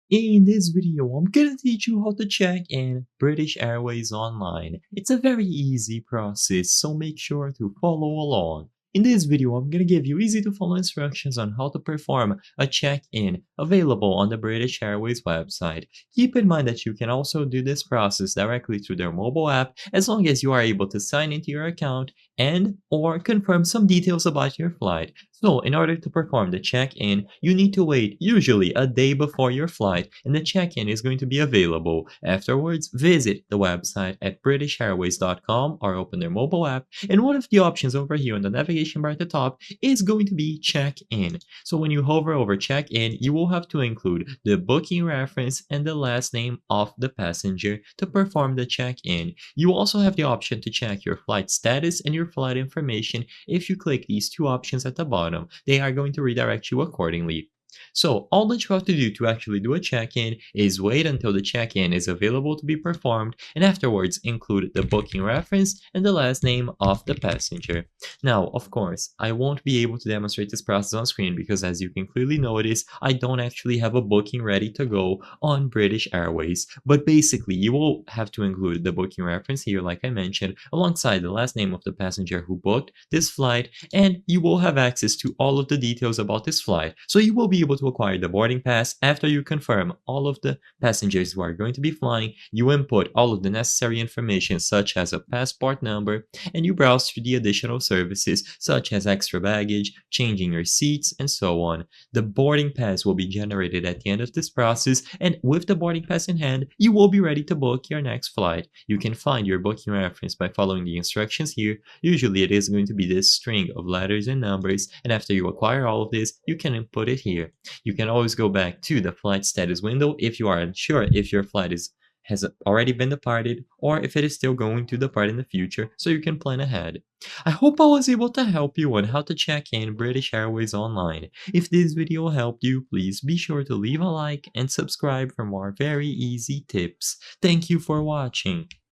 In this video, I'm gonna teach you how to check in British Airways online. It's a very easy process, so make sure to follow along. In this video, I'm gonna give you easy to follow instructions on how to perform a check-in available on the British Airways website. Keep in mind that you can also do this process directly through their mobile app as long as you are able to sign into your account and or confirm some details about your flight. So, in order to perform the check-in, you need to wait usually a day before your flight, and the check-in is going to be available. Afterwards, visit the website at britishairways.com or open their mobile app, and one of the options over here on the navigation bar at the top is going to be check-in. So when you hover over check-in, you will have to include the booking reference and the last name of the passenger to perform the check-in. You also have the option to check your flight status and your flight information. If you click these two options at the bottom, they are going to redirect you accordingly. So all that you have to do to actually do a check-in is wait until the check-in is available to be performed, and afterwards include the booking reference and the last name of the passenger. Now, of course, I won't be able to demonstrate this process on screen because, as you can clearly notice, I don't actually have a booking ready to go on British Airways. But basically, you will have to include the booking reference here, like I mentioned, alongside the last name of the passenger who booked this flight, and you will have access to all of the details about this flight. So you will be able to acquire the boarding pass after you confirm all of the passengers who are going to be flying. You input all of the necessary information, such as a passport number, and you browse through the additional services such as extra baggage, changing your seats, and so on. The boarding pass will be generated at the end of this process, and with the boarding pass in hand, you will be ready to book your next flight. You can find your booking reference by following the instructions here. Usually it is going to be this string of letters and numbers, and after you acquire all of this, you can input it here. You can always go back to the flight status window if you are unsure if your flight has already been departed or if it is still going to depart in the future, so you can plan ahead. I hope I was able to help you on how to check in British Airways online. If this video helped you, please be sure to leave a like and subscribe for more very easy tips. Thank you for watching.